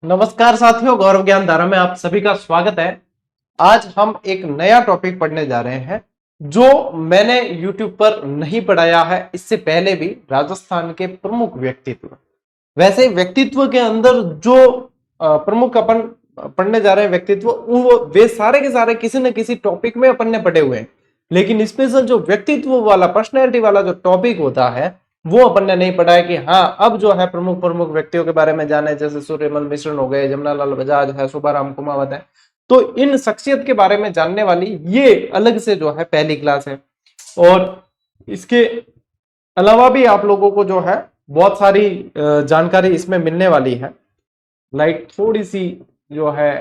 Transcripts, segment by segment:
नमस्कार साथियों, गौरव ज्ञान धारा में आप सभी का स्वागत है। आज हम एक नया टॉपिक पढ़ने जा रहे हैं जो मैंने YouTube पर नहीं पढ़ाया है इससे पहले भी। राजस्थान के प्रमुख व्यक्तित्व, वैसे व्यक्तित्व के अंदर जो प्रमुख अपन पढ़ने जा रहे हैं व्यक्तित्व, वो वे सारे के सारे किसी न किसी टॉपिक में अपन ने पढ़े हुए हैं, लेकिन स्पेशल जो व्यक्तित्व वाला, पर्सनैलिटी वाला जो टॉपिक होता है वो अपन ने नहीं पढ़ा है कि हाँ अब जो है प्रमुख प्रमुख व्यक्तियों के बारे में जाने, जैसे सूर्यमल मिश्र हो गए, जमनालाल बजाज है, सुभाराम कुमावत है। तो इन शख्सियत के बारे में जानने वाली ये अलग से जो है पहली क्लास है। और इसके अलावा भी आप लोगों को जो है बहुत सारी जानकारी इसमें मिलने वाली है। लाइट थोड़ी सी जो है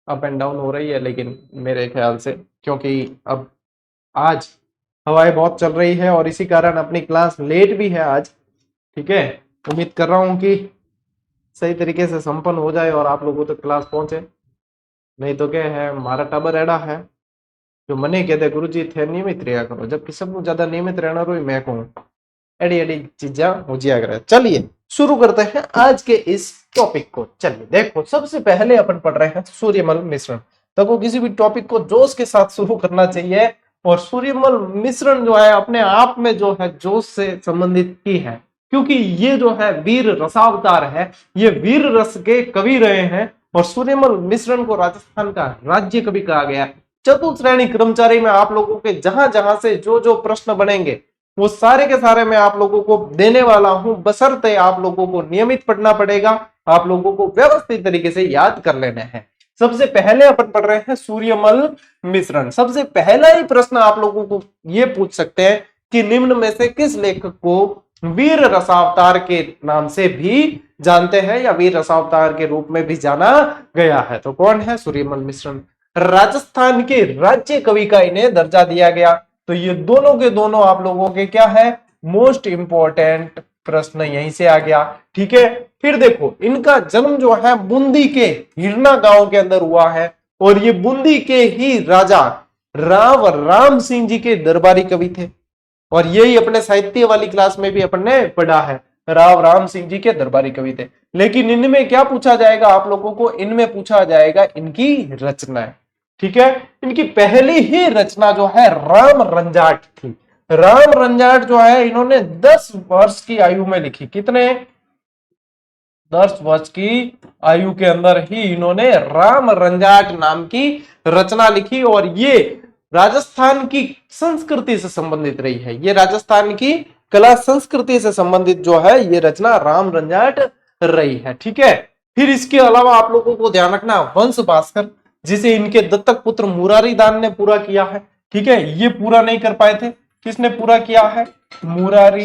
अप एंड डाउन हो रही है, लेकिन मेरे ख्याल से क्योंकि अब आज हवाएं बहुत चल रही है और इसी कारण अपनी क्लास लेट भी है आज। ठीक है, उम्मीद कर रहा हूं कि सही तरीके से संपन्न हो जाए और आप लोगों तक क्लास पहुंचे। नहीं तो क्या है, हमारा टाबर एड़ा है जो मने कहते गुरु जी थे नियमित रहा करो, जबकि सब ज्यादा नियमित रहना रो मैं कहूँ एड़ी एड़ी चीजा हो जिया करे। चलिए शुरू करते हैं आज के इस टॉपिक को। चलिए देखो, सबसे पहले अपन पढ़ रहे हैं सूर्यमल मिश्रण। तो किसी भी टॉपिक को जोश के साथ शुरू करना चाहिए, और सूर्यमल मिश्रण जो है अपने आप में जो है जोश से संबंधित ही है, क्योंकि ये जो है वीर रसावतार है, ये वीर रस के कवि रहे हैं। और सूर्यमल मिश्रण को राजस्थान का राज्य कवि कहा गया। चतुश्रेणी कर्मचारी में आप लोगों के जहां जहां से जो जो प्रश्न बनेंगे वो सारे के सारे मैं आप लोगों को देने वाला हूं, बशर्ते आप लोगों को नियमित पढ़ना पड़ेगा, आप लोगों को व्यवस्थित तरीके से याद कर लेने हैं। सबसे पहले अपन पढ़ रहे हैं सूर्यमल मिश्रण। सबसे पहला ही प्रश्न आप लोगों को ये पूछ सकते हैं कि निम्न में से किस लेखक को वीर रसावतार के नाम से भी जानते हैं या वीर रसावतार के रूप में भी जाना गया है? तो कौन है? सूर्यमल मिश्रण। राजस्थान के राज्य कवि का इन्हें दर्जा दिया गया। तो ये दोनों के दोनों आप लोगों के क्या है, मोस्ट इंपॉर्टेंट प्रश्न यहीं से आ गया। ठीक है, फिर देखो इनका जन्म जो है बूंदी के हिरना गांव के अंदर हुआ है, और ये बूंदी के ही राजा राव राम सिंह जी के दरबारी कवि थे। और यही अपने साहित्य वाली क्लास में भी अपन ने पढ़ा है, राव राम सिंह जी के दरबारी कवि थे। लेकिन इनमें क्या पूछा जाएगा आप लोगों को? इनमें पूछा जाएगा इनकी रचनाएं। ठीक है, इनकी पहली ही रचना जो है राम रंजाट थी। राम रंजाट जो है इन्होंने 10 वर्ष की आयु में लिखी। कितने? 10 वर्ष की आयु के अंदर ही इन्होंने राम रंजाट नाम की रचना लिखी, और ये राजस्थान की संस्कृति से संबंधित रही है। ये राजस्थान की कला संस्कृति से संबंधित जो है ये रचना राम रंजाट रही है। ठीक है, फिर इसके अलावा आप लोगों को ध्यान रखना वंश भास्कर, जिसे इनके दत्तक पुत्र मुरारी दान ने पूरा किया है। ठीक है, ये पूरा नहीं कर पाए थे। किसने पूरा किया है? मुरारी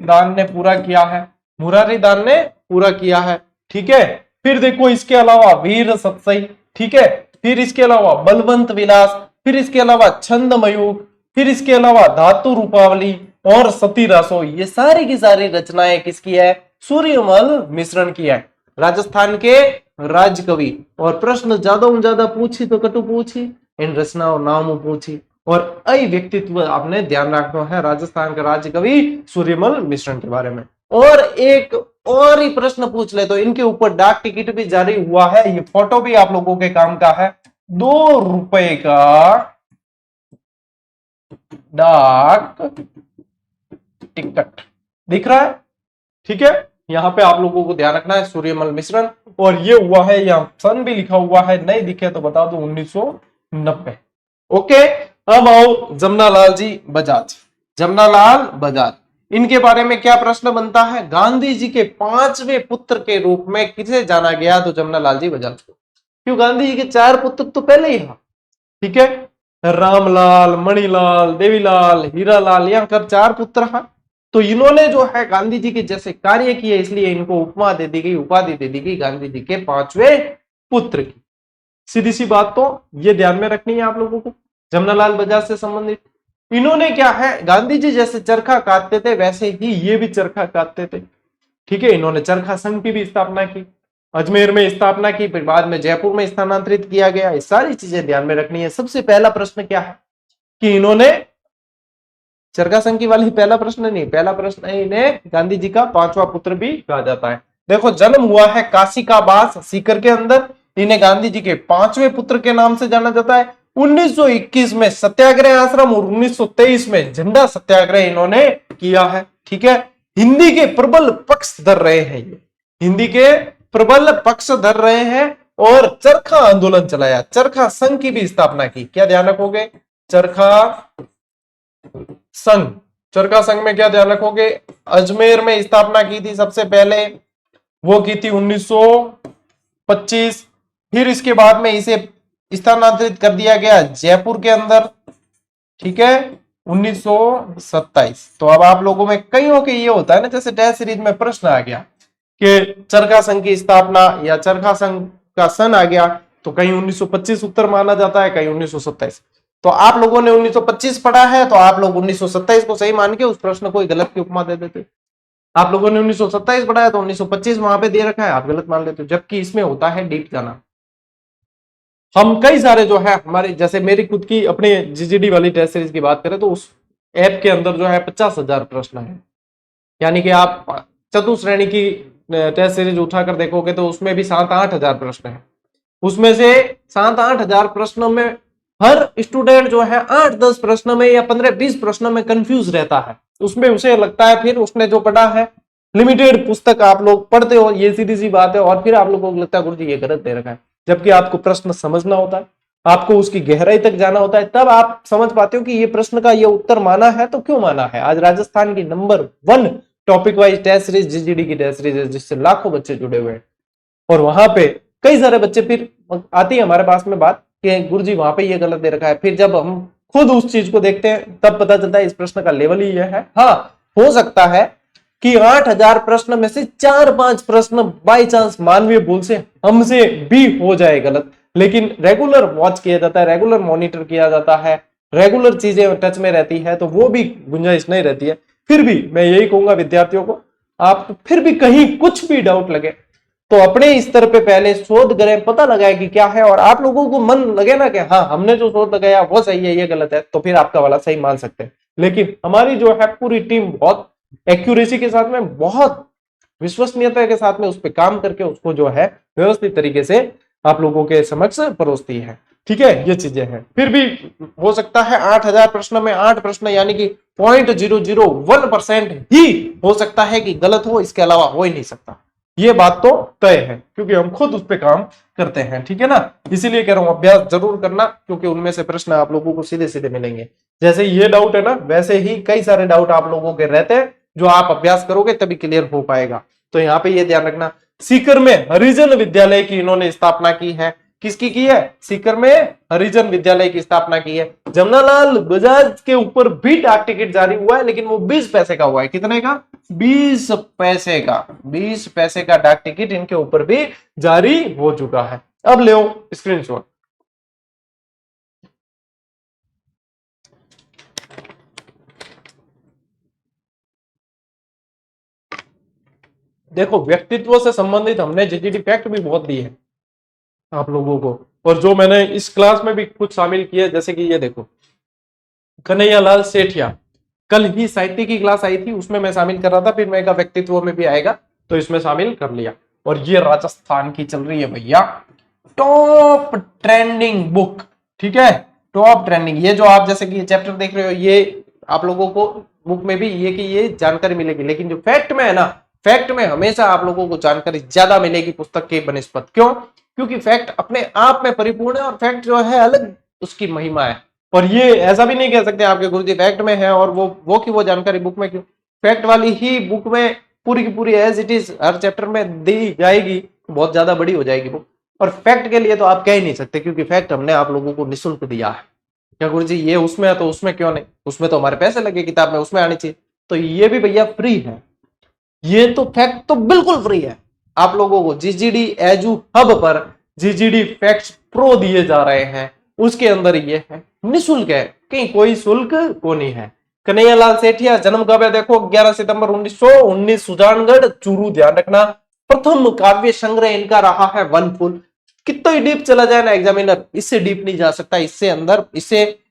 दान ने पूरा किया है। मुरारी दान ने पूरा किया है। ठीक है, फिर देखो इसके अलावा वीर सतसई। ठीक है, फिर इसके अलावा बलवंत विलास, फिर इसके अलावा छंद मयूख, फिर इसके अलावा धातु रूपावली और सती रासो। ये सारी की सारी रचनाएं किसकी है? सूर्यमल मिश्रण की है, राजस्थान के राज्य कवि। और प्रश्न ज्यादा पूछी तो कटु पूछी, इन रचनाओं नाम पूछी। और अय व्यक्तित्व आपने ध्यान रखना है राजस्थान का राज्य कवि सूर्यमल मिश्रण के बारे में। और एक और ही प्रश्न पूछ ले तो इनके ऊपर डाक टिकट भी जारी हुआ है। ये फोटो भी आप लोगों के काम का है। 2 रुपए का डाक टिकट दिख रहा है। ठीक है, यहां पे आप लोगों को ध्यान रखना है सूर्यमल मिश्रण। और ये हुआ है, यहां सन भी लिखा हुआ है, नहीं दिखे तो बता दो 1990। ओके, अब आओ जमनालाल जी बजाज। जमनालाल बजाज, इनके बारे में क्या प्रश्न बनता है? गांधी जी के 5वें पुत्र के रूप में किसे जाना गया? तो जमनालाल जी बजाज को। क्यों? गांधी जी के 4 पुत्र तो पहले ही हैं। ठीक है, रामलाल, मणिलाल, देवीलाल, हीरालाल, यहां कर 4 पुत्र हैं। तो इन्होंने जो है गांधी जी के जैसे कार्य किए, इसलिए इनको उपमा दे दी गई, उपाधि दे दी गई गांधी जी के 5वें पुत्र की। सीधी सी बात तो ये ध्यान में रखनी है आप लोगों को। जमनालाल बजाज से संबंधित इन्होंने क्या है, गांधी जी जैसे चरखा काटते थे वैसे ही ये भी चरखा काटते थे। ठीक है, इन्होंने चरखा संघ की भी स्थापना की, अजमेर में स्थापना की, फिर बाद में जयपुर में स्थानांतरित किया गया। ये सारी चीजें ध्यान में रखनी है। सबसे पहला प्रश्न क्या है कि इन्होंने चरखा संघ की वाली, पहला प्रश्न नहीं, पहला प्रश्न है इन्हें गांधी जी का 5वां पुत्र भी कहा जाता है। देखो जन्म हुआ है काशी का बास सीकर के अंदर। इन्हें गांधी जी के 5वें पुत्र के नाम से जाना जाता है। 1921 में सत्याग्रह आश्रम और 1923 में झंडा सत्याग्रह इन्होंने किया है। ठीक है, हिंदी के प्रबल पक्षधर रहे हैं ये, हिंदी के प्रबल पक्षधर रहे हैं और चरखा आंदोलन चलाया, चरखा संघ की भी स्थापना की। क्या ध्यान रखोगे? चरखा संघ, चरखा संघ में क्या ध्यान रखोगे? अजमेर में स्थापना की थी सबसे पहले, वो की थी 1925। फिर इसके बाद में इसे स्थानांतरित कर दिया गया जयपुर के अंदर। ठीक है, 1927। तो अब आप लोगों में कईयों के ये होता है ना, जैसे टेस्ट सीरीज में प्रश्न आ गया कि चरखा संघ की स्थापना या चरखा संघ का सन आ गया, तो कहीं 1925 उत्तर माना जाता है, कहीं 1927। तो आप लोगों ने 1925 पढ़ा है, तो आप लोग 1927 को सही मान के उस प्रश्न को गलत की उपमा दे देते। आप लोगों ने 1927 पढ़ा है तो 1925 वहां पे दे रखा है, आप गलत मान लेते हो, जबकि इसमें होता है डीप जाना। हम कई सारे जो है हमारे, जैसे मेरी खुद की अपने जीजीडी वाली टेस्ट सीरीज की बात करें तो उस ऐप के अंदर जो है 50,000 प्रश्न है। यानी कि आप चतुश्रेणी की टेस्ट सीरीज उठाकर देखोगे तो उसमें भी 7-8 हजार प्रश्न है। उसमें से 7-8 हजार प्रश्नों में हर स्टूडेंट जो है 8-10 प्रश्न में या 15-20 प्रश्नों में कंफ्यूज रहता है। उसमें उसे लगता है, फिर उसने जो पढ़ा है लिमिटेड पुस्तक आप लोग पढ़ते हो, ये सीधी सी बात है, और फिर आप लोगों को लगता है गुरुजी ये गलत दे रखा है, जबकि आपको प्रश्न समझना होता है, आपको उसकी गहराई तक जाना होता है, तब आप समझ पाते हो कि ये प्रश्न का ये उत्तर माना है तो क्यों माना है। आज राजस्थान की number 1 topic wise test series GGD की टेस्ट सीरीज है, जिससे लाखों बच्चे जुड़े हुए हैं। और वहां पे कई सारे बच्चे फिर आती है हमारे पास में बात कि गुरुजी वहां पे ये गलत दे रखा है। फिर जब हम खुद उस चीज को देखते हैं तब पता चलता है इस प्रश्न का लेवल ही यह है। हाँ, हो सकता है कि 8,000 प्रश्न में से 4-5 प्रश्न बाई चांस मानवीय भूल से हमसे भी हो जाए गलत, लेकिन रेगुलर वॉच किया जाता है, रेगुलर मॉनिटर किया जाता है, रेगुलर चीजें टच में रहती है, तो वो भी गुंजाइश नहीं रहती है। फिर भी मैं यही कहूंगा विद्यार्थियों को, आप फिर भी कहीं कुछ भी डाउट लगे तो अपने स्तर पे पहले शोध करें, पता लगाए कि क्या है, और आप लोगों को मन लगे ना कि हाँ हमने जो शोध लगाया वो सही है ये गलत है, तो फिर आपका वाला सही मान सकते हैं। लेकिन हमारी जो है पूरी टीम बहुत एक्यूरेसी के साथ में, बहुत विश्वसनीयता के साथ में उस पर काम करके उसको जो है व्यवस्थित तरीके से आप लोगों के समक्ष परोसती है। ठीक है, ये चीजें हैं। फिर भी हो सकता है 8,000 प्रश्न में 8 प्रश्न यानी कि 0.001% ही हो सकता है कि गलत हो, इसके अलावा हो ही नहीं सकता। ये बात तो तय है क्योंकि हम खुद उस पर काम करते हैं। ठीक है ना, इसीलिए कह रहा हूं अभ्यास जरूर करना, क्योंकि उनमें से प्रश्न आप लोगों को सीधे सीधे मिलेंगे। जैसे ये डाउट है ना, वैसे ही कई सारे डाउट आप लोगों के रहते हैं जो आप अभ्यास करोगे तभी क्लियर हो पाएगा। तो यहाँ पे ये ध्यान रखना, सीकर में हरिजन विद्यालय की इन्होंने स्थापना की है। किसकी की है? सीकर में हरिजन विद्यालय की स्थापना की है। जमनालाल बजाज के ऊपर भी डाक टिकट जारी हुआ है, लेकिन वो 20 पैसे का हुआ है। कितने का? 20 पैसे का। 20 पैसे का डाक टिकट इनके ऊपर भी जारी हो चुका है। अब ले स्क्रीनशॉट। देखो, व्यक्तित्व से संबंधित हमने जीजीडी फैक्ट भी बहुत दी है आप लोगों को, और जो मैंने इस क्लास में भी कुछ शामिल किया, जैसे कि ये देखो कन्हैयालाल सेठिया, कल ही साहित्य की क्लास आई थी उसमें मैं शामिल कर रहा था, फिर मैं का व्यक्तित्व में भी आएगा तो इसमें शामिल कर लिया। और ये राजस्थान की चल रही है भैया टॉप ट्रेंडिंग बुक। ठीक है, टॉप ट्रेंडिंग। ये जो आप जैसे कि ये चैप्टर देख रहे हो, ये आप लोगों को बुक में भी ये कि ये जानकारी मिलेगी, लेकिन जो फैक्ट में है ना, फैक्ट में हमेशा आप लोगों को जानकारी ज्यादा मिलेगी पुस्तक के बनिस्पत। क्यों? क्योंकि फैक्ट अपने आप में परिपूर्ण है और फैक्ट जो है अलग उसकी महिमा है। और ये ऐसा भी नहीं कह सकते आपके गुरुजी फैक्ट में है और वो की वो जानकारी बुक में क्यों? फैक्ट वाली ही बुक में पूरी की पूरी एज इट इज हर चैप्टर में दी जाएगी, बहुत ज्यादा बड़ी हो जाएगी बुक। और फैक्ट के लिए तो आप कह ही नहीं सकते, क्योंकि फैक्ट हमने आप लोगों को निःशुल्क दिया है। क्या गुरुजी ये उसमें है तो उसमें क्यों नहीं? उसमें तो हमारे पैसे लगे किताब में, उसमें आनी चाहिए। तो ये भी भैया फ्री है, ये तो फैक्ट तो बिल्कुल फ्री है आप लोगों को। जीजीडी एजू हब पर जीजीडी फैक्ट्स प्रो दिए जा रहे हैं, उसके अंदर ये है निःशुल्क है, कहीं कोई शुल्क को नहीं है। कन्हैयालाल सेठिया जन्म कब है? देखो 11 सितंबर 1919 सुजानगढ़ चूरू। ध्यान रखना, प्रथम काव्य संग्रह इनका रहा है वनफुल। कितना ही डीप चला जाए ना एग्जामिनर, इससे डीप नहीं जा सकता, इससे अंदर,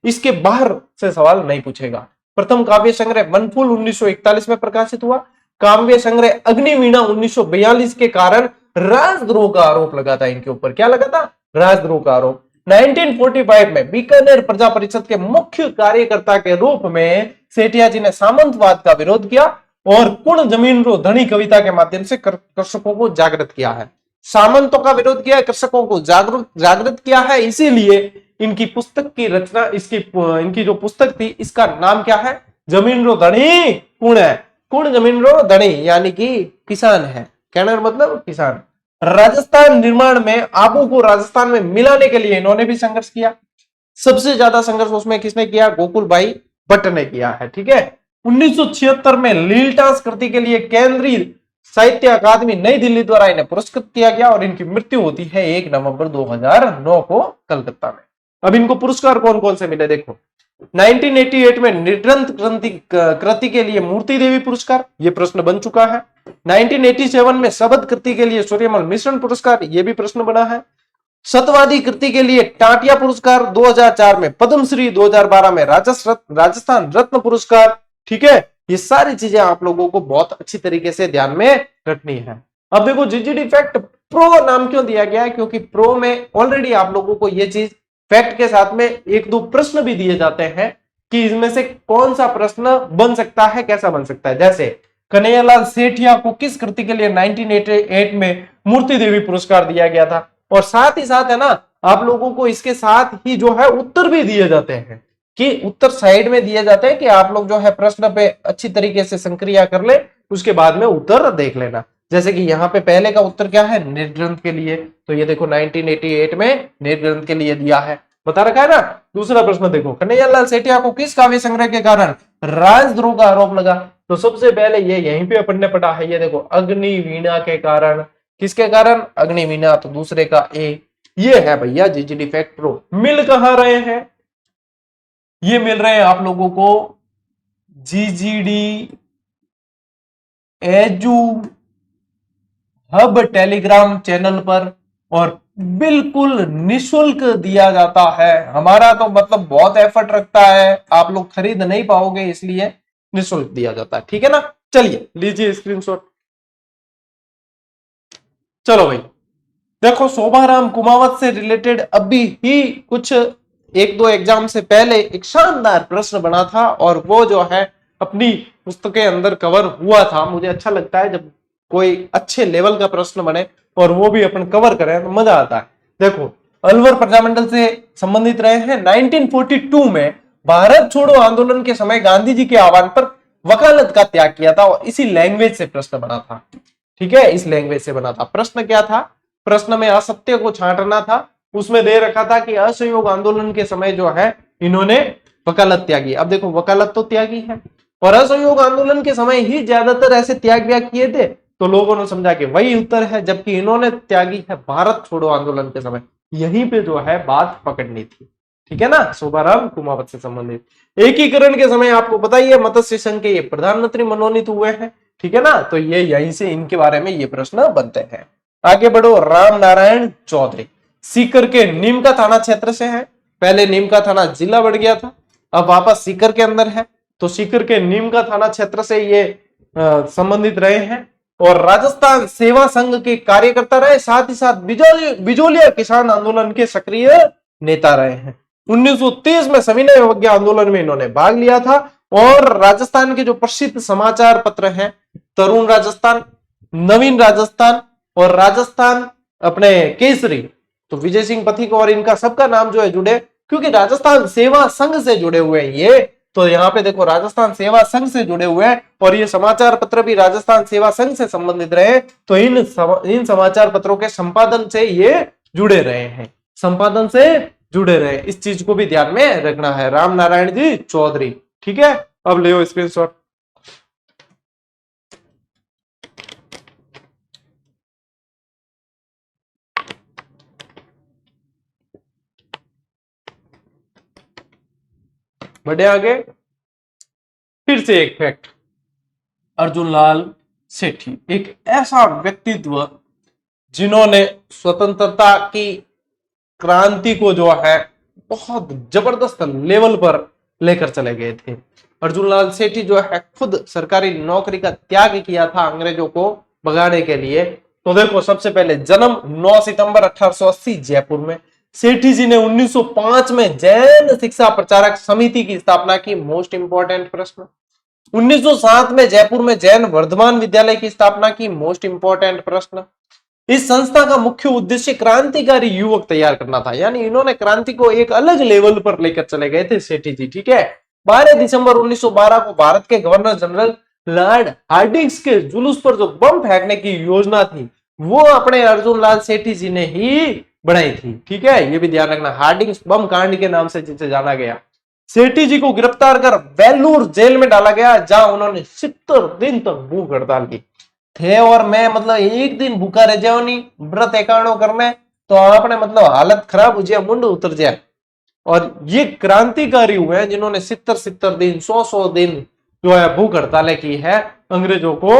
इसके बाहर से सवाल नहीं पूछेगा। प्रथम काव्य संग्रह वनफुल 1941 में प्रकाशित हुआ। काव्य संग्रह अग्निवीणा 1942 के कारण राजद्रोह का आरोप लगा था इनके ऊपर। क्या लगा था? राजद्रोह का आरोप। 1945 में बीकानेर प्रजा परिषद के मुख्य कार्यकर्ता के रूप में सेठिया जी ने सामंतवाद का विरोध किया और कुण जमीन रो धनी कविता के माध्यम से कृषकों को जागृत किया है। सामंतों का विरोध किया है, कृषकों को जागृत किया है, इसीलिए इनकी पुस्तक की रचना, इनकी जो पुस्तक थी इसका नाम क्या है? जमीन रो धनी कुण है। कुण जमीन रो धनी यानी कि किसान है। कहने का मतलब किसान। राजस्थान निर्माण में आबू को राजस्थान में मिलाने के लिए इन्होंने भी संघर्ष किया। सबसे ज्यादा संघर्ष उसमें किसने किया? गोकुल भाई भट्ट ने किया है। ठीक है। 1976 में लीलटास कृति के लिए केंद्रीय साहित्य अकादमी नई दिल्ली द्वारा इन्हें पुरस्कृत किया गया और इनकी मृत्यु होती है 1 नवंबर 2009 को कलकत्ता में। अब इनको पुरस्कार कौन कौन से मिले देखो। 1988 में निर्ग्रंथ कृति के लिए मूर्ति देवी पुरस्कार, यह प्रश्न बन चुका है। 1987 में शबद कृति के लिए सूर्यमल मिश्रण पुरस्कार, यह भी प्रश्न बना है। सतवादी कृति के लिए टाटिया पुरस्कार, 2004 में पद्मश्री, 2012 में राजस्थान रत्न पुरस्कार। ठीक है। ये सारी चीजें आप लोगों को बहुत अच्छी तरीके से ध्यान में रखनी है। अब देखो जीजीडी फैक्ट प्रो नाम क्यों दिया गया है? क्योंकि प्रो में ऑलरेडी आप लोगों को ये चीज फैक्ट के साथ में 1-2 प्रश्न भी दिए जाते हैं कि इसमें से कौन सा प्रश्न बन सकता है, कैसा बन सकता है। जैसे कन्हैयालाल सेठिया को किस कृति के लिए 1988 में मूर्ति देवी पुरस्कार दिया गया था? और साथ ही साथ है ना, आप लोगों को इसके साथ ही जो है उत्तर भी दिए जाते हैं कि उत्तर साइड में दिए जाते हैं कि आप लोग जो है प्रश्न पे अच्छी तरीके से संक्रिया कर ले, उसके बाद में उत्तर देख लेना। जैसे कि यहाँ पे पहले का उत्तर क्या है? निर्ग्रंथ के लिए, तो ये देखो 1988 में निर्ग्रंथ के लिए दिया है, बता रखा है ना। दूसरा प्रश्न देखो, कन्हैयालाल सेठिया को किस काव्य संग्रह के कारण राजद्रोह का आरोप लगा? तो सबसे पहले ये यहीं पे अपन ने पढ़ा है, ये देखो अग्निवीणा के कारण। किसके कारण? अग्निवीणा। तो दूसरे का ए। ये है भैया जीजीडी फैक्ट प्रो। मिल कहां रहे हैं? ये मिल रहे हैं आप लोगों को जीजीडी एजू हब टेलीग्राम चैनल पर, और बिल्कुल निशुल्क दिया जाता है। हमारा तो मतलब बहुत एफर्ट रखता है, आप लोग खरीद नहीं पाओगे इसलिए निशुल्क दिया जाता है। ठीक है ना। चलिए लीजिए स्क्रीनशॉट। चलो भाई देखो, शोभाराम कुमावत से रिलेटेड अभी ही कुछ 1-2 एग्जाम से पहले एक शानदार प्रश्न बना था और वो जो है अपनी पुस्तक के अंदर कवर हुआ था। मुझे अच्छा लगता है जब कोई अच्छे लेवल का प्रश्न बने और वो भी अपन कवर करें तो मजा आता है। देखो, अलवर प्रजामंडल से संबंधित रहे हैं। 1942 में भारत छोड़ो आंदोलन के समय गांधी जी के आह्वान पर वकालत का त्याग किया था और इसी लैंग्वेज से प्रश्न बना था। ठीक है, इस लैंग्वेज से बना था। प्रश्न क्या था? प्रश्न में असत्य को छांटना था। उसमें दे रखा था कि असहयोग आंदोलन के समय जो है इन्होंने वकालत त्यागी। अब देखो, वकालत तो त्यागी है और असहयोग आंदोलन के समय ही ज्यादातर ऐसे त्याग व्याग किए थे, तो लोगों ने समझा कि वही उत्तर है, जबकि इन्होंने त्यागी है भारत छोड़ो आंदोलन के समय। यहीं पे जो है बात पकड़नी थी। ठीक है ना। शोभाराम कुमावत से संबंधित एकीकरण के समय आपको बताइए मत्स्य संघ के ये प्रधानमंत्री मनोनीत हुए हैं। ठीक है ना। तो ये यहीं से इनके बारे में ये प्रश्न बनते हैं। आगे बढ़ो। राम नारायण चौधरी सीकर के नीमका थाना क्षेत्र से है। पहले नीमका थाना जिला बढ़ गया था, अब वापस सीकर के अंदर है। तो सीकर के नीमका थाना क्षेत्र से ये संबंधित रहे हैं और राजस्थान सेवा संघ के कार्यकर्ता रहे, साथ ही साथ बिजोलिया किसान आंदोलन के सक्रिय नेता रहे हैं। 1930 में सविनय अवज्ञा आंदोलन में इन्होंने भाग लिया था और राजस्थान के जो प्रसिद्ध समाचार पत्र हैं, तरुण राजस्थान, नवीन राजस्थान और राजस्थान अपने केसरी, तो विजय सिंह पथिक और इनका सबका नाम जो है जुड़े, क्योंकि राजस्थान सेवा संघ से जुड़े हुए हैं ये। तो यहाँ पे देखो, राजस्थान सेवा संघ से जुड़े हुए हैं और ये समाचार पत्र भी राजस्थान सेवा संघ से संबंधित रहे, तो इन समाचार पत्रों के संपादन से ये जुड़े रहे हैं, संपादन से जुड़े रहे। इस चीज को भी ध्यान में रखना है। राम नारायण जी चौधरी। ठीक है। अब ले स्क्रीनशॉट। बढ़े आगे। फिर से एक फैक्ट, अर्जुन लाल सेठी एक ऐसा व्यक्तित्व जिन्होंने स्वतंत्रता की क्रांति को जो है बहुत जबरदस्त लेवल पर लेकर चले गए थे। अर्जुनलाल सेठी जो है खुद सरकारी नौकरी का त्याग किया था अंग्रेजों को भगाने के लिए। तो देखो सबसे पहले जन्म 9 सितंबर 1880 जयपुर में। सेठी जी ने 1905 में जैन शिक्षा प्रचारक समिति की स्थापना की। मोस्ट इंपॉर्टेंट प्रश्न। 1907 में जयपुर में जैन वर्धमान विद्यालय की स्थापना की। मोस्ट इंपॉर्टेंट प्रश्न। इस संस्था का मुख्य उद्देश्य क्रांतिकारी युवक तैयार करना था, यानी इन्होंने क्रांति को एक अलग लेवल पर लेकर चले गए थे सेठी जी। ठीक है। 12 दिसंबर 1912 को भारत के गवर्नर जनरल लॉर्ड हार्डिंग्स के जुलूस पर जो बम फेंकने की योजना थी वो अपने अर्जुनलाल सेठी जी ने ही बनाई थी। ठीक है, ये भी ध्यान रखना, हार्डिंग्स बम कांड के नाम से जिसे जाना गया। सेठी जी को गिरफ्तार कर वेल्लूर जेल में डाला गया, जहां उन्होंने 70 दिन तक भूख हड़ताल की थे। और मैं मतलब एक दिन भूखा रह जाओ नहीं व्रत एकाणो करने तो आपने मतलब हालत खराब हो जाए, मुंड उतर जाए। और ये क्रांतिकारी हुए हैं जिन्होंने 70 दिन 100 दिन जो है भूख हड़तालें की है अंग्रेजों को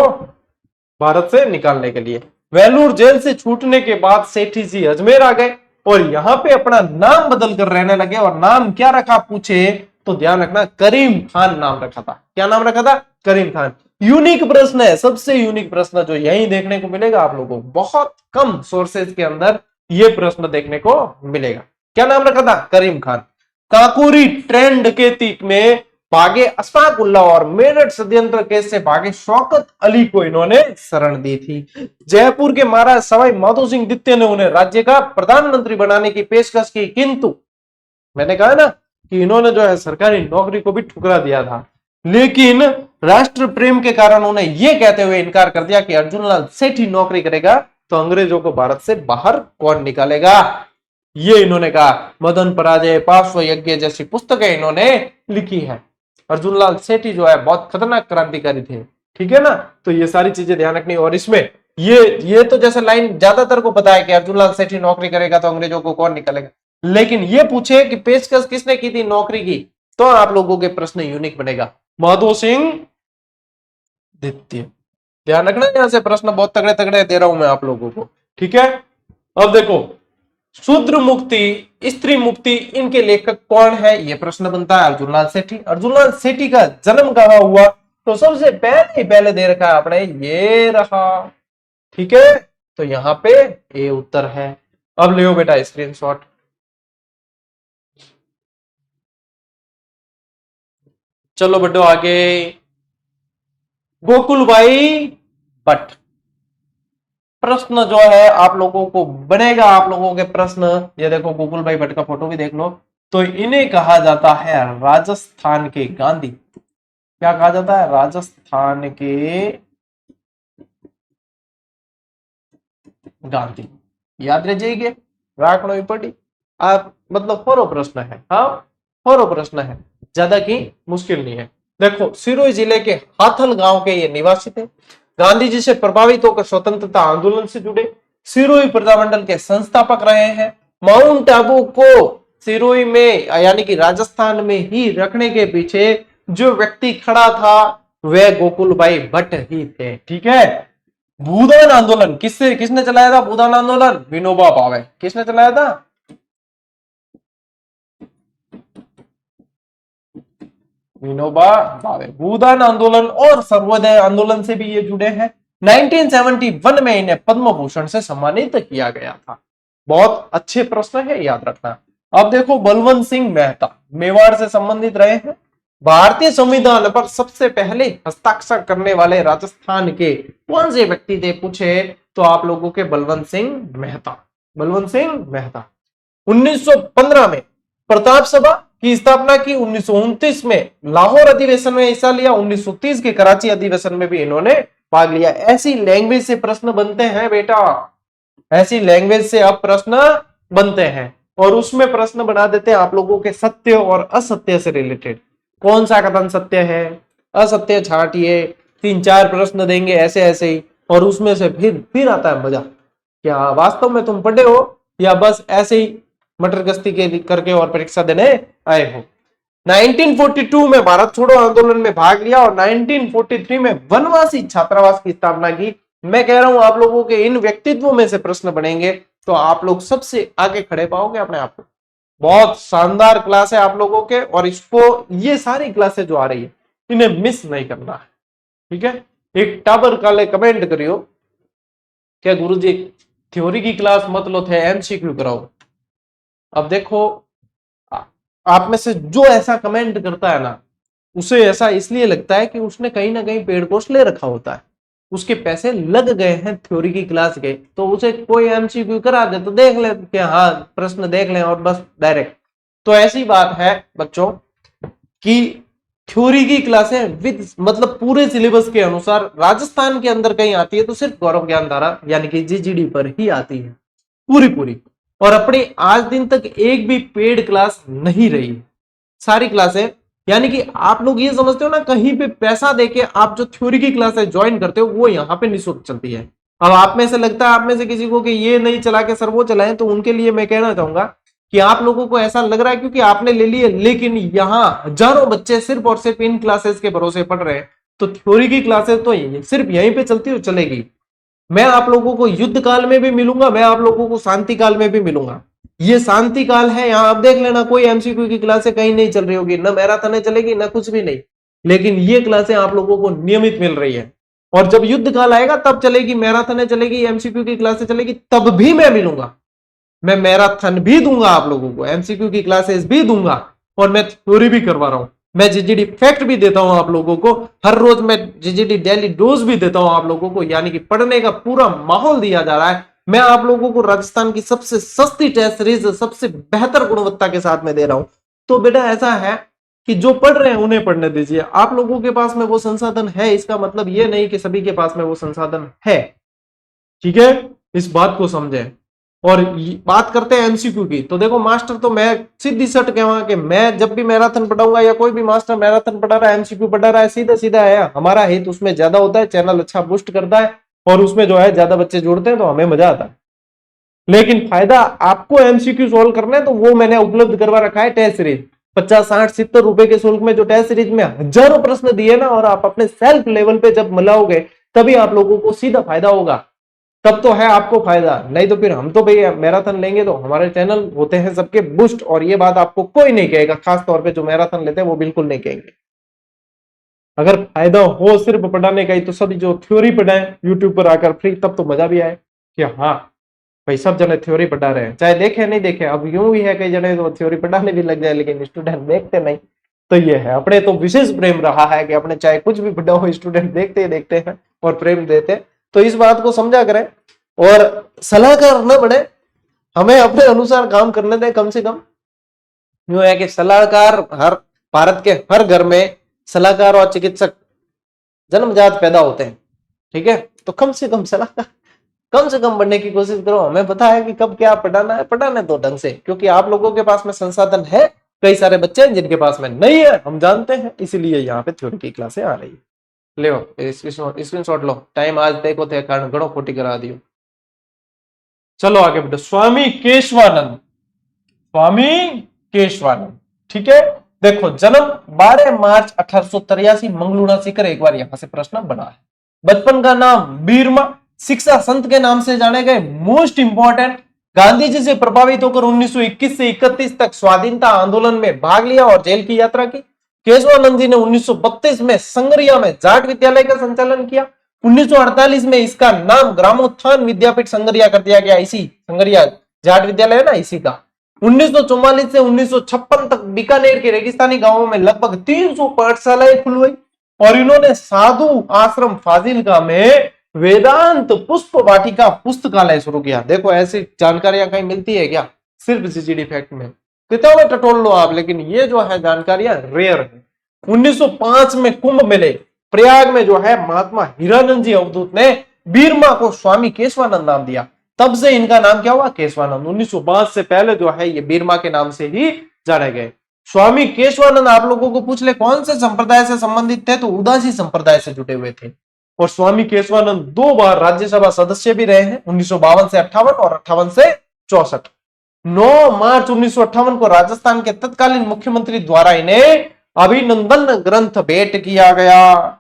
भारत से निकालने के लिए। वेलूर जेल से छूटने के बाद सेठी जी अजमेर आ गए और यहाँ पे अपना नाम बदल कर रहने लगे। और नाम क्या रखा पूछे तो ध्यान रखना, करीम खान नाम रखा था। क्या नाम रखा था? करीम खान। यूनिक प्रश्न है, सबसे यूनिक प्रश्न जो यही देखने को मिलेगा आप लोगों को, बहुत कम सोर्सेज के अंदर ये प्रश्न देखने को मिलेगा। क्या नाम रखा था? करीम खान। काकोरी ट्रेन डकैती में भागे अशफाक उल्लाह और मेरठ षड्यंत्र केस से भागे शौकत अली को इन्होंने शरण दी थी। जयपुर के महाराज सवाई माधो सिंह द्वितीय ने उन्हें राज्य का प्रधानमंत्री बनाने की पेशकश की, किंतु मैंने कहा ना कि इन्होंने जो है सरकारी नौकरी को भी ठुकरा दिया था। लेकिन राष्ट्र प्रेम के कारण उन्हें यह कहते हुए इनकार कर दिया कि अर्जुनलाल सेठी नौकरी करेगा तो अंग्रेजों को भारत से बाहर कौन निकालेगा। ये इन्होंने कहा। मदन पराजय, पार्श्व यज्ञ जैसी पुस्तकें इन्होंने लिखी है। अर्जुनलाल सेठी जो है बहुत खतरनाक क्रांतिकारी थे। ठीक है ना, तो ये सारी चीजें ध्यान रखनी। और इसमें ये तो जैसे लाइन ज्यादातर को पता है कि अर्जुनलाल सेठी नौकरी करेगा तो अंग्रेजों को कौन निकालेगा, लेकिन ये पूछे कि पेशकश किसने की थी नौकरी की, तो आप लोगों के प्रश्न यूनिक बनेगा। माधो सिंह द्वितीय। ध्यान रखना, यहां से प्रश्न बहुत तगड़े तगड़े दे रहा हूं मैं आप लोगों को। ठीक है, अब देखो शूद्र मुक्ति, स्त्री मुक्ति, इनके लेखक कौन है, यह प्रश्न बनता है। अर्जुनलाल सेठी। अर्जुनलाल सेठी का जन्म कहां हुआ, तो सबसे पहले दे रखा है आपने, ये रहा। ठीक है, तो यहां पे ए उत्तर है। अब ले बेटा स्क्रीनशॉट। चलो बेटो आगे। गोकुलबाई भट्ट। प्रश्न जो है आप लोगों को बनेगा, आप लोगों के प्रश्न, ये देखो गोकुलबाई भट्ट का फोटो भी देख लो। तो इन्हें कहा जाता है राजस्थान के गांधी। क्या कहा जाता है? राजस्थान के गांधी। याद रह जाइए, राखणो ही पड़ी आप, मतलब फोरो प्रश्न है। हाँ, फोरो प्रश्न है, ज्यादा की मुश्किल नहीं है। देखो सिरोही जिले के हाथल गांव के ये निवासी थे। गांधी जी से प्रभावित होकर स्वतंत्रता आंदोलन से जुड़े। सिरोही प्रजामंडल के संस्थापक रहे हैं। माउंट आबू को सिरोही में यानी कि राजस्थान में ही रखने के पीछे जो व्यक्ति खड़ा था वह गोकुलबाई भट्ट ही थे। ठीक है। भूदान आंदोलन किसने चलाया था? भूदान आंदोलन विनोबा भावे। किसने चलाया था? विनोबा भावे। भूदान आंदोलन और सर्वोदय आंदोलन से भी ये जुड़े हैं। 1971 में इन्हें पद्म भूषण से सम्मानित किया गया था। बहुत अच्छे प्रश्न है, याद रखना। अब देखो बलवंत सिंह मेहता मेवाड़ से संबंधित रहे हैं। भारतीय संविधान पर सबसे पहले हस्ताक्षर करने वाले राजस्थान के कौन से व्यक्ति थे पूछे तो आप लोगों के बलवंत सिंह मेहता। बलवंत सिंह मेहता। 1915 में प्रताप सभा की स्थापना की। 1929 में लाहौर अधिवेशन में हिस्सा लिया। 1930 के कराची अधिवेशन में भी इन्होंने भाग लिया। ऐसी लैंग्वेज से प्रश्न बनते हैं बेटा, ऐसी लैंग्वेज से अब प्रश्न बनते हैं और उसमें प्रश्न बना देते हैं आप लोगों के सत्य और असत्य से रिलेटेड। कौन सा कथन सत्य है, असत्य छाटिए, 3-4 प्रश्न देंगे ऐसे ऐसे ही, और उसमें से फिर आता है मजा। क्या वास्तव में तुम पढ़े हो या बस ऐसे ही मटर गश्ती के करके और परीक्षा देने आए हो। 1942 में भारत छोड़ो आंदोलन में भाग लिया और 1943 में वनवासी छात्रावास की स्थापना की। मैं कह रहा हूं आप लोगों के इन व्यक्तित्वों में से प्रश्न बनेंगे तो आप लोग सबसे आगे खड़े पाओगे अपने आप को। बहुत शानदार क्लास है आप लोगों के, और इसको ये सारी क्लासें जो आ रही है इन्हें मिस नहीं करना है, ठीक है। एक टाबर काले कमेंट करियो क्या गुरुजी थ्योरी की क्लास मत लो थे एमसीक्यू कराओ। अब देखो आ- आप में से जो ऐसा कमेंट करता है ना, उसे ऐसा इसलिए लगता है कि उसने कहीं ना कहीं पेड कोर्स ले रखा होता है, उसके पैसे लग गए हैं थ्योरी की क्लास के, तो उसे कोई एमसीक्यू करा दे तो देख ले कि हाँ प्रश्न देख लें और बस डायरेक्ट। तो ऐसी बात है बच्चों कि थ्योरी की क्लासें विद मतलब पूरे सिलेबस के अनुसार राजस्थान के अंदर कहीं आती है तो सिर्फ गौरव ज्ञान धारा यानी कि जीजीडी पर ही आती है पूरी पूरी, और अपनी आज दिन तक एक भी पेड क्लास नहीं रही है सारी क्लासें। यानी कि आप लोग ये समझते हो ना कहीं पे पैसा देके आप जो थ्योरी की क्लासें ज्वाइन करते हो वो यहाँ पे निःशुल्क चलती है। अब आप में से लगता है आप में से किसी को कि ये नहीं चला के सर वो चलाएं, तो उनके लिए मैं कहना चाहूंगा कि आप लोगों को ऐसा लग रहा है क्योंकि आपने ले लिए, लेकिन यहाँ हजारों बच्चे सिर्फ और सिर्फ इन क्लासेस के भरोसे पढ़ रहे हैं, तो थ्योरी की क्लासेस तो सिर्फ यहीं पे चलती और चलेगी। मैं आप लोगों को युद्ध काल में भी मिलूंगा, मैं आप लोगों को शांति काल में भी मिलूंगा। ये शांति काल है, यहां आप देख लेना कोई एमसीक्यू की क्लासें कहीं नहीं चल रही होगी, ना मैराथन चलेगी ना कुछ भी नहीं, लेकिन ये क्लासें आप लोगों को नियमित मिल रही है। और जब युद्ध काल आएगा तब चलेगी, मैराथन चलेगी, एमसीक्यू की क्लासें चलेगी, तब भी मैं मिलूंगा। मैं मैराथन भी दूंगा आप लोगों को, एमसीक्यू की क्लासेस भी दूंगा, और मैं थ्योरी भी करवा रहा हूं। मैं जीजीडी फैक्ट भी देता हूं आप लोगों को, हर रोज मैं जीजीडी डेली डोज भी देता हूं आप लोगों को, यानी कि पढ़ने का पूरा माहौल दिया जा रहा है। मैं आप लोगों को राजस्थान की सबसे सस्ती टेस्ट सीरीज सबसे बेहतर गुणवत्ता के साथ में दे रहा हूं। तो बेटा ऐसा है कि जो पढ़ रहे हैं उन्हें पढ़ने दीजिए, आप लोगों के पास में वो संसाधन है, इसका मतलब ये नहीं कि सभी के पास में वो संसाधन है, ठीक है, इस बात को समझें। और बात करते हैं एमसीक्यू की, तो देखो मास्टर तो मैं सीधी सट कहूंगा कि मैं जब भी मैराथन पढ़ाऊंगा या कोई भी मास्टर मैराथन पढ़ा रहा है एमसीक्यू पढ़ा रहा है, सीधा सीधा है हमारा हित उसमें ज्यादा होता है, चैनल अच्छा बूस्ट करता है और उसमें जो है ज्यादा बच्चे जुड़ते हैं तो हमें मजा आता है। लेकिन फायदा आपको एमसीक्यू सोल्व करना है तो वो मैंने उपलब्ध करवा रखा है टेस्ट सीरीज, 50 60 70 रुपए के शुल्क में जो टेस्ट सीरीज में हजारों प्रश्न दिए ना, और आप अपने सेल्फ लेवल पे जब मिलाओगे तभी आप लोगों को सीधा फायदा होगा, तब तो है आपको फायदा। नहीं तो फिर हम तो भाई मैराथन लेंगे तो हमारे चैनल होते हैं सबके बूस्ट, और ये बात आपको कोई नहीं कहेगा, खास तौर पे जो मैराथन लेते हैं वो बिल्कुल नहीं कहेंगे। अगर फायदा हो सिर्फ पढ़ाने का ही तो सभी जो थ्योरी पढ़ाएं यूट्यूब पर आकर फ्री, तब तो मजा भी आए कि हाँ भाई सब जने थ्योरी पढ़ा रहे हैं, चाहे देखे नहीं देखे। अब यूं भी है कई जने तो थ्योरी पढ़ाने भी लग जाए लेकिन स्टूडेंट देखते नहीं। तो ये है अपने तो विशेष प्रेम रहा है कि अपने चाहे कुछ भी पढ़ा हो स्टूडेंट देखते ही देखते हैं और प्रेम देते हैं। तो इस बात को समझा करें और सलाहकार न बने, हमें अपने अनुसार काम करने दें कम से कम। यूं है कि सलाहकार हर भारत के हर घर में सलाहकार और चिकित्सक जन्मजात पैदा होते हैं, ठीक है। तो कम से कम सलाहकार कम से कम बढ़ने की कोशिश करो, हमें पता है कि कब क्या पढ़ाना है, पढ़ाने दो ढंग से, क्योंकि आप लोगों के पास में संसाधन है, कई सारे बच्चे हैं जिनके पास में नहीं है, हम जानते हैं, इसीलिए यहाँ पे थ्योरी की क्लासें आ रही है। ले स्क्रीन शॉट लो, टाइम आज देखो थे कारण घणो खोटी करा दियो। चलो आगे बढ़ो, स्वामी केशवानंद, स्वामी केशवानंद, ठीक है। देखो जन्म 12 मार्च 1883 मंगलूना सीकर, एक बार यहां से प्रश्न बना है। बचपन का नाम बीरमा, शिक्षा संत के नाम से जाने गए, मोस्ट इंपॉर्टेंट गांधी जी से प्रभावित होकर 1921 से 31 तक स्वाधीनता आंदोलन में भाग लिया और जेल की यात्रा की। केशवानंद जी ने 1932 में संगरिया में जाट विद्यालय का संचालन किया। 1948 में इसका नाम ग्रामोत्थान विद्यापीठ संगरिया कर दिया गया, इसी संगरिया जाट विद्यालय है ना इसी का। 1944 से 1956 तक बीकानेर के रेगिस्तानी गांवों में लगभग 300 पाठशालाएं खुलवाई, और इन्होंने साधु आश्रम फाजिलका में वेदांत पुष्प वाटिका पुस्तकालय शुरू किया। देखो ऐसी जानकारियां कहीं मिलती है क्या, सिर्फ जीजीडी फैक्ट में, किताबें टटोल लो आप, लेकिन ये जो है जानकारियां रेयर है। 1905 में कुंभ मेले प्रयाग में जो है महात्मा हीरानंद जी अवधूत ने बीरमा को स्वामी केशवानंद नाम दिया, तब से इनका नाम क्या हुआ केशवानंद। 1905 से पहले जो है ये बीरमा के नाम से ही जाने गए। स्वामी केशवानंद आप लोगों को पूछ ले कौन से संप्रदाय से संबंधित थे, तो उदासी संप्रदाय से जुड़े हुए थे। और स्वामी केशवानंद 2 बार राज्यसभा सदस्य भी रहे हैं, 1952 से 58 और 58 से 64। 9 मार्च 1958 को राजस्थान के तत्कालीन मुख्यमंत्री द्वारा इन्हें अभिनंदन ग्रंथ भेंट किया गया,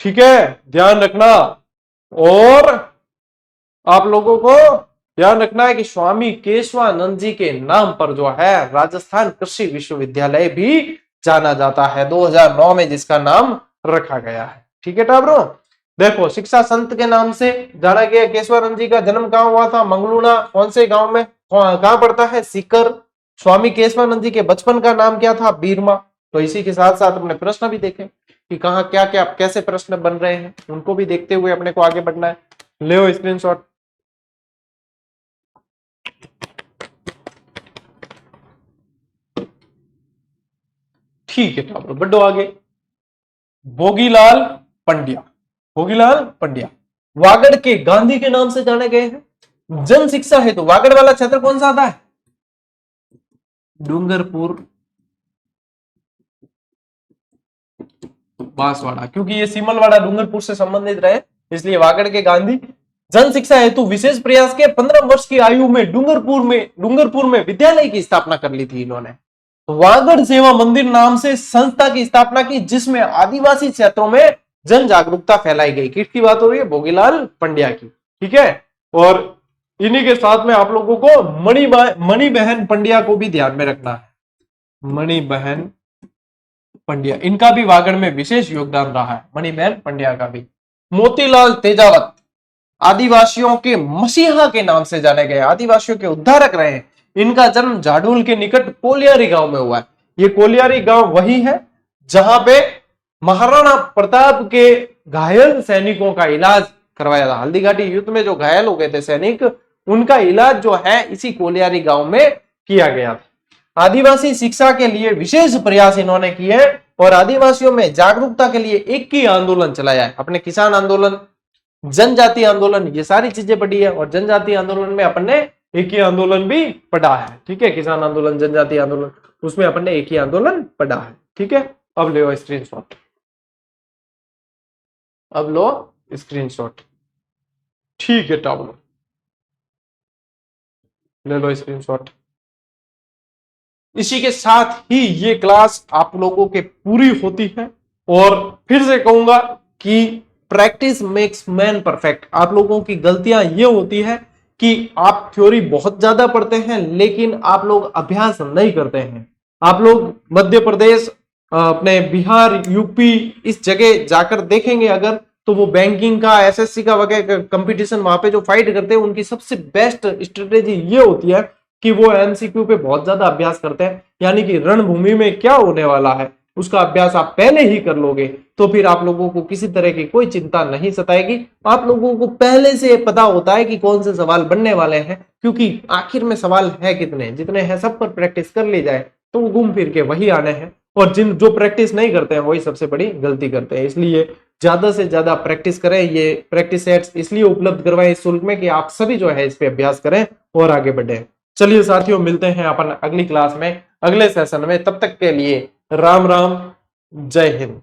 ठीक है, ध्यान रखना। और आप लोगों को ध्यान रखना है कि स्वामी केशवानंद जी के नाम पर जो है राजस्थान कृषि विश्वविद्यालय भी जाना जाता है, 2009 में जिसका नाम रखा गया है। ठीक है टाबरों, देखो शिक्षा संत के नाम से जाना गया। केशवानंद जी का जन्म कहाँ हुआ था? मंगलूना। कौन से गांव में, कहां पड़ता है? सीकर। स्वामी केशवानंद जी के बचपन का नाम क्या था? बीरमा। तो इसी के साथ साथ अपने प्रश्न भी देखें कि कहाँ क्या क्या कैसे प्रश्न बन रहे हैं, उनको भी देखते हुए अपने को आगे बढ़ना है। ले स्क्रीनशॉट। ठीक है टाबरों, बढ़ो आगे। भोगीलाल पंड्या। भोगीलाल पंड्या वागड़ के गांधी के नाम से जाने गए हैं। जन शिक्षा है तो वागड़ वाला क्षेत्र कौन सा आता है? डूंगरपुर बांसवाड़ा, क्योंकि ये सीमलवाड़ा डूंगरपुर से संबंधित रहे, इसलिए वागड़ के गांधी। जन शिक्षा हेतु विशेष प्रयास के 15 वर्ष की आयु में डूंगरपुर में विद्यालय की स्थापना कर ली थी इन्होंने। वागड़ सेवा मंदिर नाम से संस्था की स्थापना की, जिसमें आदिवासी क्षेत्रों में जन जागरूकता फैलाई गई। किसकी बात हो रही है? भोगीलाल पंड्या की। ठीक है, और इन्हीं के साथ में आप लोगों को मणिबहन पंड्या को भी ध्यान में रखना है। मणिबहन पंड्या, इनका भी वागड़ में विशेष योगदान रहा है, मणिबहन पंड्या का भी। मोतीलाल तेजावत आदिवासियों के मसीहा के नाम से जाने गए, आदिवासियों के उद्धारक रहे। इनका जन्म झाडुल के निकट कोलियारी गांव में हुआ है। ये कोलियारी गांव वही है जहां पे महाराणा प्रताप के घायल सैनिकों का इलाज करवाया था। हल्दी घाटी युद्ध में जो घायल हो गए थे सैनिक, उनका इलाज जो है इसी कोलियारी गांव में किया गया था। आदिवासी शिक्षा के लिए विशेष प्रयास इन्होंने किए और आदिवासियों में जागरूकता के लिए एक ही आंदोलन चलाया है। अपने किसान आंदोलन, जनजाति आंदोलन, ये सारी चीजें पढ़ी है। और जनजाति आंदोलन में अपन ने एक ही आंदोलन भी पढ़ा है। ठीक है, किसान आंदोलन, जनजाति आंदोलन, उसमें अपन ने एक ही आंदोलन पढ़ा है। ठीक है, अब ले स्क्रीनशॉट। अब लो स्क्रीनशॉट। ठीक है टाबलो, ले लो स्क्रीनशॉट। इसी के साथ ही ये क्लास आप लोगों के पूरी होती है। और फिर से कहूंगा कि प्रैक्टिस मेक्स मैन परफेक्ट। आप लोगों की गलतियां ये होती है कि आप थ्योरी बहुत ज्यादा पढ़ते हैं लेकिन आप लोग अभ्यास नहीं करते हैं। आप लोग मध्य प्रदेश, अपने बिहार, यूपी, इस जगह जाकर देखेंगे अगर, तो वो बैंकिंग का, एसएससी का वगैरह कंपटीशन वहां पे जो फाइट करते हैं, उनकी सबसे बेस्ट स्ट्रेटेजी ये होती है कि वो एमसीक्यू पे बहुत ज्यादा अभ्यास करते हैं। यानी कि रणभूमि में क्या होने वाला है उसका अभ्यास आप पहले ही कर लोगे तो फिर आप लोगों को किसी तरह की कोई चिंता नहीं सताएगी। आप लोगों को पहले से पता होता है कि कौन से सवाल बनने वाले हैं, क्योंकि आखिर में सवाल है कितने, जितने हैं सब पर प्रैक्टिस कर ली जाए तो घूम फिर के वही आने हैं। और जो प्रैक्टिस नहीं करते हैं वही सबसे बड़ी गलती करते हैं। इसलिए ज्यादा से ज्यादा प्रैक्टिस करें। ये प्रैक्टिस सेट्स इसलिए उपलब्ध करवाएं इस शुल्क में कि आप सभी जो है इस पे अभ्यास करें और आगे बढ़े। चलिए साथियों, मिलते हैं अपन अगली क्लास में, अगले सेशन में। तब तक के लिए राम राम, जय हिंद।